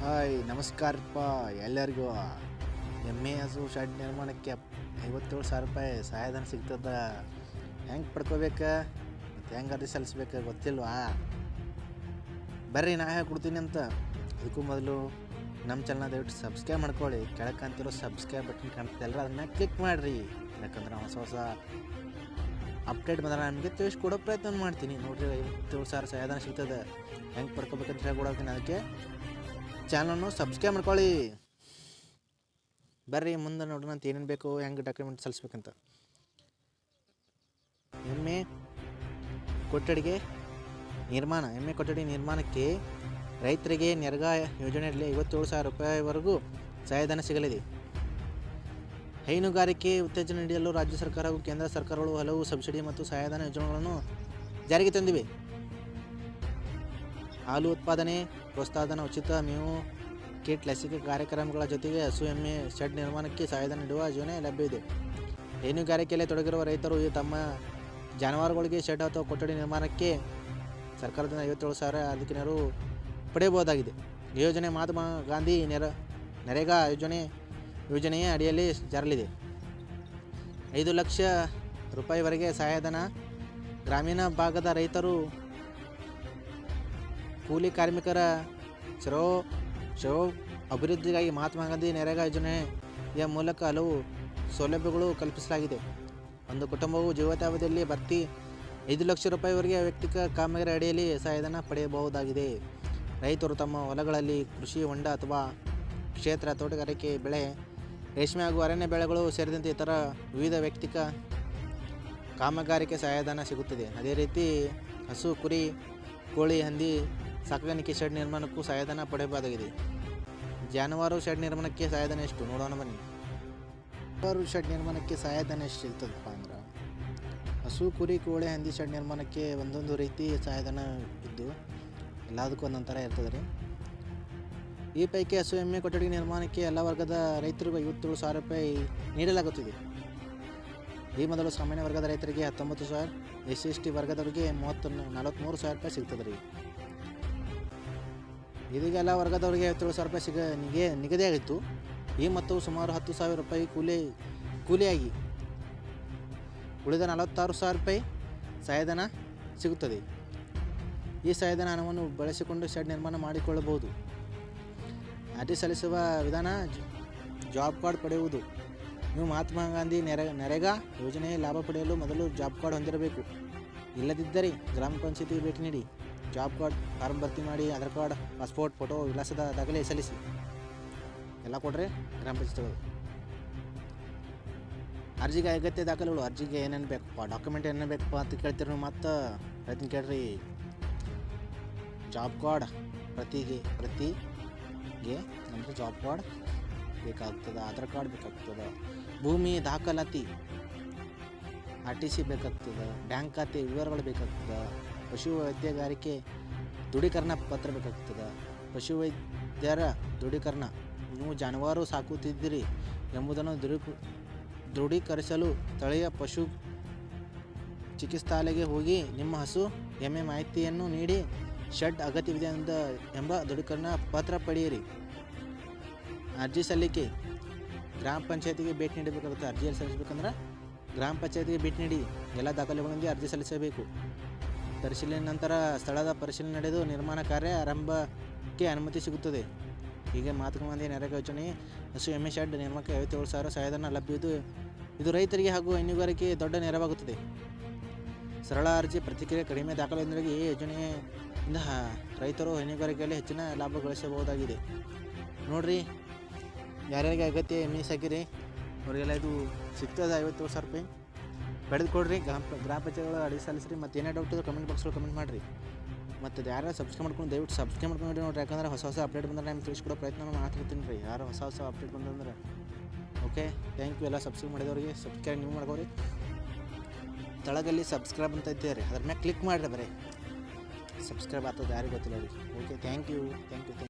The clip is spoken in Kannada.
ಹಾಯ್ ನಮಸ್ಕಾರಪ್ಪ ಎಲ್ಲರಿಗೂ. ಎಮ್ಮೆ ಹಸು ಶೆಡ್ ನಿರ್ಮಾಣಕ್ಕೆ 57,000 ರೂಪಾಯಿ ಸಹಾಯಧನ ಸಿಗ್ತದ. ಹೆಂಗೆ ಪಡ್ಕೋಬೇಕು ಮತ್ತು ಹೆಂಗೆ ಅರ್ಜಿ ಸಲ್ಲಿಸ್ಬೇಕು ಗೊತ್ತಿಲ್ವಾ? ಬರ್ರಿ ನಾ ಹೇಗೆ ಕೊಡ್ತೀನಿ ಅಂತ. ಅದಕ್ಕೂ ಮೊದಲು ನಮ್ಮ ಚಾನಲ್ನ ದಯವಿಟ್ಟು ಸಬ್ಸ್ಕ್ರೈಬ್ ಮಾಡ್ಕೊಳ್ಳಿ. ಕೆಳಗೆ ಕಾಣ್ತಿರೋ ಸಬ್ಸ್ಕ್ರೈಬ್ ಬಟನ್ ಕಾಣ್ತದೆ ಎಲ್ಲರೂ ಅದನ್ನ ಕ್ಲಿಕ್ ಮಾಡಿರಿ. ಯಾಕಂದ್ರೆ ಹೊಸ ಅಪ್ಡೇಟ್ ಬಂದ್ರೆ ನಮಗೆ ತಿಳಿಸ್ಕೊಡೋ ಪ್ರಯತ್ನ ಮಾಡ್ತೀನಿ. ನೋಡಿರಿ 57,000 ಸಹಾಯಧನ ಸಿಗ್ತದೆ. ಹೆಂಗೆ ಪಡ್ಕೋಬೇಕಂತ ಹೇಳ್ಕೊಡೋತೀನಿ. ಅದಕ್ಕೆ ಚಾನಲ್ನು ಸಬ್ಸ್ಕ್ರೈಬ್ ಮಾಡ್ಕೊಳ್ಳಿ. ಬರ್ರಿ ಮುಂದೆ ನೋಡೋಣ ಅಂತ ಏನೇನು ಬೇಕು, ಹೆಂಗೆ ಡಾಕ್ಯುಮೆಂಟ್ ಸಲ್ಲಿಸ್ಬೇಕಂತ. ಎಮ್ಮೆ ಕೊಠಡಿ ನಿರ್ಮಾಣಕ್ಕೆ ರೈತರಿಗೆ ನೆರಗಾ ಯೋಜನೆಯಲ್ಲಿ 57,000 ರೂಪಾಯಿವರೆಗೂ ಸಹಾಯಧನ ಸಿಗಲಿದೆ. ಹೈನುಗಾರಿಕೆ ಉತ್ತೇಜನ ನೀಡಲು ರಾಜ್ಯ ಸರ್ಕಾರ ಹಾಗೂ ಕೇಂದ್ರ ಸರ್ಕಾರಗಳು ಹಲವು ಸಬ್ಸಿಡಿ ಮತ್ತು ಸಹಾಯಧನ ಯೋಜನೆಗಳನ್ನು ಜಾರಿಗೆ ತಂದಿವೆ. ಹಾಲು ಉತ್ಪಾದನೆ ಪ್ರೋತ್ಸಾಹಧನ, ಉಚಿತ ಮೇವು ಕಿಟ್, ಲಸಿಕೆ ಕಾರ್ಯಕ್ರಮಗಳ ಜೊತೆಗೆ ಹಸು ಎಮ್ಮೆ ಶೆಡ್ ನಿರ್ಮಾಣಕ್ಕೆ ಸಹಾಯಧನ ನೀಡುವ ಯೋಜನೆ ಲಭ್ಯವಿದೆ. ಹೈನುಗಾರಿಕೆಯಲ್ಲಿ ತೊಡಗಿರುವ ರೈತರು ತಮ್ಮ ಜಾನುವಾರುಗಳಿಗೆ ಶೆಡ್ ಅಥವಾ ಕೊಠಡಿ ನಿರ್ಮಾಣಕ್ಕೆ ಸರ್ಕಾರದಿಂದ 57,000 ಆರ್ಥಿಕ ನೆರವು ಪಡೆಯಬಹುದಾಗಿದೆ. ಈ ಯೋಜನೆ ಮಹಾತ್ಮ ಗಾಂಧಿ ನರೇಗಾ ಯೋಜನೆಯ ಅಡಿಯಲ್ಲಿ ಜಾರಲಿದೆ. 5 ಲಕ್ಷ ರೂಪಾಯಿವರೆಗೆ ಸಹಾಯಧನ. ಗ್ರಾಮೀಣ ಭಾಗದ ರೈತರು, ಕೂಲಿ ಕಾರ್ಮಿಕರ ಶ್ರಮ ಅಭಿವೃದ್ಧಿಗಾಗಿ ಮಹಾತ್ಮ ಗಾಂಧಿ ನರೇಗಾ ಯೋಜನೆಯ ಮೂಲಕ ಹಲವು ಸೌಲಭ್ಯಗಳು ಕಲ್ಪಿಸಲಾಗಿದೆ. ಒಂದು ಕುಟುಂಬವು ಜೀವಿತಾವಧಿಯಲ್ಲಿ ಭರ್ತಿ 5 ಲಕ್ಷ ರೂಪಾಯಿವರೆಗೆ ವೈಯಕ್ತಿಕ ಕಾಮಗಾರಿ ಅಡಿಯಲ್ಲಿ ಸಹಾಯಧನ ಪಡೆಯಬಹುದಾಗಿದೆ. ರೈತರು ತಮ್ಮ ಹೊಲಗಳಲ್ಲಿ ಕೃಷಿ ಹೊಂಡ ಅಥವಾ ಕ್ಷೇತ್ರ ತೋಟಗಾರಿಕೆ ಬೆಳೆ, ರೇಷ್ಮೆ ಹಾಗೂ ಅರಣ್ಯ ಬೆಳೆಗಳು ಸೇರಿದಂತೆ ಇತರ ವಿವಿಧ ವೈಯಕ್ತಿಕ ಕಾಮಗಾರಿಕೆ ಸಹಾಯಧನ ಸಿಗುತ್ತದೆ. ಅದೇ ರೀತಿ ಹಸು, ಕುರಿ, ಕೋಳಿ, ಹಂದಿ ಸಾಕಾಣಿಕೆ ಶೆಡ್ ನಿರ್ಮಾಣಕ್ಕೂ ಸಹಾಯಧನ ಪಡೆಯಬಹುದಾಗಿದೆ. ಜಾನುವಾರು ಶೆಡ್ ನಿರ್ಮಾಣಕ್ಕೆ ಸಹಾಯಧನ ಎಷ್ಟು ನೋಡೋಣ ಬನ್ನಿ. ಜಾನುವಾರು ಶೆಡ್ ನಿರ್ಮಾಣಕ್ಕೆ ಸಹಾಯಧನ ಎಷ್ಟು ಸಿಗ್ತದಪ್ಪ ಅಂದ್ರೆ, ಹಸು, ಕುರಿ, ಕೋಳಿ, ಹಂದಿ ಶೆಡ್ ನಿರ್ಮಾಣಕ್ಕೆ ಒಂದೊಂದು ರೀತಿ ಸಹಾಯಧನ ಇದ್ದು ಎಲ್ಲದಕ್ಕೂ ಒಂದೊಂದು ಥರ ಇರ್ತದೆ ರೀ. ಈ ಪೈಕಿ ಹಸು ಎಮ್ಮೆ ಕೊಠಡಿ ನಿರ್ಮಾಣಕ್ಕೆ ಎಲ್ಲ ವರ್ಗದ ರೈತರಿಗೂ 57,000 ರೂಪಾಯಿ ನೀಡಲಾಗುತ್ತಿದೆ. ಈ ಮೊದಲು ಸಾಮಾನ್ಯ ವರ್ಗದ ರೈತರಿಗೆ 19,000, SC/ST ವರ್ಗದವರಿಗೆ 43,000 ರೂಪಾಯಿ ಸಿಗ್ತದೆ ರೀ. ಇದೀಗ ಎಲ್ಲ ವರ್ಗದವರಿಗೆ 57,000 ರೂಪಾಯಿ ನಿಗದಿಯಾಗಿತ್ತು. ಈ ಮೊತ್ತವು ಸುಮಾರು 10,000 ರೂಪಾಯಿ ಕೂಲಿಯಾಗಿ ಉಳಿದ 46,000 ರೂಪಾಯಿ ಸಹಾಯಧನ ಸಿಗುತ್ತದೆ. ಈ ಸಹಾಯಧನ ಹಣವನ್ನು ಬಳಸಿಕೊಂಡು ಶೆಡ್ ನಿರ್ಮಾಣ ಮಾಡಿಕೊಳ್ಳಬಹುದು. ಅರ್ಜಿ ಸಲ್ಲಿಸುವ ವಿಧಾನ: ಜಾಬ್ ಕಾರ್ಡ್ ಪಡೆಯುವುದು. ನೀವು ಮಹಾತ್ಮ ಗಾಂಧಿ ನರೇಗಾ ಯೋಜನೆಯ ಲಾಭ ಪಡೆಯಲು ಮೊದಲು ಜಾಬ್ ಕಾರ್ಡ್ ಹೊಂದಿರಬೇಕು. ಇಲ್ಲದಿದ್ದರೆ ಗ್ರಾಮ ಪಂಚಾಯತಿಗೆ ಭೇಟಿ ನೀಡಿ ಜಾಬ್ ಕಾರ್ಡ್ ಫಾರ್ಮ್ ಭರ್ತಿ ಮಾಡಿ, ಆಧಾರ್ ಕಾರ್ಡ್, ಪಾಸ್ಪೋರ್ಟ್ ಫೋಟೋ, ವಿಳಾಸದ ದಾಖಲೆ ಸಲ್ಲಿಸಿ. ಎಲ್ಲ ಕೊಡ್ರೆ ಗ್ರಾಮ ಪಂಚಾಯತಿಗಳು. ಅರ್ಜಿಗೆ ಅಗತ್ಯ ದಾಖಲೆಗಳು. ಅರ್ಜಿಗೆ ಏನೇನು ಬೇಕಪ್ಪ, ಡಾಕ್ಯುಮೆಂಟ್ ಏನೇನು ಬೇಕಪ್ಪ ಅಂತ ಕೇಳ್ತೀರಿ ನೀವು. ಮತ್ತು ಪ್ರಯತ್ನ ಕೇಳ್ರಿ. ಜಾಬ್ ಕಾರ್ಡ್ ಪ್ರತಿಗೆ ನಮಗೆ ಜಾಬ್ ಕಾರ್ಡ್ ಬೇಕಾಗ್ತದೆ, ಆಧಾರ್ ಕಾರ್ಡ್ ಬೇಕಾಗ್ತದೆ, ಭೂಮಿ ದಾಖಲಾತಿ RTC ಬೇಕಾಗ್ತದೆ, ಬ್ಯಾಂಕ್ ಖಾತೆ ವಿವರಗಳು ಬೇಕಾಗ್ತದೆ, ಪಶು ವೈದ್ಯಗಾರಿಕೆ ದೃಢೀಕರಣ ಪತ್ರ ಬೇಕಾಗ್ತದೆ, ಪಶುವೈದ್ಯರ ದೃಢೀಕರಣ, ನೀವು ಜಾನುವಾರು ಸಾಕುತ್ತಿದ್ದೀರಿ ಎಂಬುದನ್ನು ದೃಢೀಕರಿಸಲು ಸ್ಥಳೀಯ ಪಶು ಚಿಕಿತ್ಸಾಲಯಕ್ಕೆ ಹೋಗಿ ನಿಮ್ಮ ಹಸು ಎಮ್ಮೆ ಮಾಹಿತಿಯನ್ನು ನೀಡಿ ಶೆಡ್ ಅಗತ್ಯವಿದೆ ಎಂಬ ದೃಢೀಕರಣ ಪತ್ರ ಪಡೆಯಿರಿ. ಅರ್ಜಿ ಸಲ್ಲಿಕೆ: ಗ್ರಾಮ ಪಂಚಾಯತಿಗೆ ಭೇಟಿ ನೀಡಬೇಕಾಗುತ್ತೆ. ಅರ್ಜಿಯಲ್ಲಿ ಸಲ್ಲಿಸಬೇಕಂದ್ರೆ ಗ್ರಾಮ ಪಂಚಾಯತಿಗೆ ಭೇಟಿ ನೀಡಿ ಎಲ್ಲ ದಾಖಲೆಗಳೊಂದಿಗೆ ಅರ್ಜಿ ಸಲ್ಲಿಸಬೇಕು. ಪರಿಶೀಲನೆ ನಂತರ ಸ್ಥಳದ ಪರಿಶೀಲನೆ ನಡೆದು ನಿರ್ಮಾಣ ಕಾರ್ಯ ಆರಂಭಕ್ಕೆ ಅನುಮತಿ ಸಿಗುತ್ತದೆ. ಹೀಗೆ ಮಹಾತ್ಮ ಗಾಂಧಿ ನರೇಗಾ ಯೋಜನೆ ಹಸು ಎಮ್ಮೆ ಶೆಡ್ ನಿರ್ಮಾಣಕ್ಕೆ 57,000 ಸಹಾಯಧನ ಲಭ್ಯವಿದ್ದು ಇದು ರೈತರಿಗೆ ಹಾಗೂ ಹೈನುಗಾರಿಕೆ ದೊಡ್ಡ ನೆರವಾಗುತ್ತದೆ. ಸರಳ ಅರ್ಜಿ ಪ್ರತಿಕ್ರಿಯೆ, ಕಡಿಮೆ ದಾಖಲೆಯೊಂದಿಗೆ ಈ ಯೋಜನೆಯಿಂದ ರೈತರು ಹೈನುಗಾರಿಕೆಯಲ್ಲಿ ಹೆಚ್ಚಿನ ಲಾಭ ಗಳಿಸಬಹುದಾಗಿದೆ. ನೋಡಿರಿ, ಯಾರ್ಯಾರಿಗೆ ಅಗತ್ಯ ಎಮ್ಮೆ ಸಾಕಿರಿ ಅವರಿಗೆಲ್ಲ ಇದು ಸಿಗ್ತದೆ 57,000 ರೂಪಾಯಿ. ಪಡೆದುಕೊಡ್ರಿ. ಗ್ರಾಮ ಪಂಚಾಯತ್ಗಳು ಅರ್ಜಿ ಸಲ್ಲಿಸ್ರಿ. ಮತ್ತು ಏನೇ ಡೌಟ್ ಇದ್ದರೆ ಕಮೆಂಟ್ ಬಾಕ್ಸ್ಗಳು ಕಮೆಂಟ್ ಮಾಡಿರಿ. ಮತ್ತು ಯಾರು ಸಬ್ಸ್ಕ್ರೈಬ್ ಮಾಡ್ಕೊಂಡು ದಯವಿಟ್ಟು ಸಬ್ಸ್ಕ್ರೈಬ್ ಮಾಡ್ಕೊಂಡು ನೋಡಿರಿ. ಯಾಕಂದ್ರೆ ಹೊಸ ಅಪ್ಡೇಟ್ ಬಂದರೆ ನಾನು ತಿಳಿಸ್ಕೊಡೋ ಪ್ರಯತ್ನ ಮಾಡ್ತಿರ್ತೀನಿ ರೀ. ಯಾರು ಹೊಸ ಅಪ್ಡೇಟ್ ಬಂದಂದ್ರೆ. Okay, thank you. ಎಲ್ಲ ಸಬ್ಸ್ಕ್ರೈಬ್ ಮಾಡಿದವ್ರಿಗೆ ಸಬ್ಸ್ಕ್ರೈಬ್ ನೀವು ಮಾಡ್ಕೋರಿ. ತಳಗಲ್ಲಿ ಸಬ್ಸ್ಕ್ರೈಬ್ ಅಂತ ಇದ್ದೀರಿ, ಅದ್ರ ಮ್ಯಾಗೆ ಕ್ಲಿಕ್ ಮಾಡಿರಿ. ಬರೀ ಸಬ್ಸ್ಕ್ರೈಬ್ ಆಗ್ತದೆ, ಯಾರಿಗೆ ಗೊತ್ತಿಲ್ಲ ಅವ್ರಿಗೆ. Okay, thank you.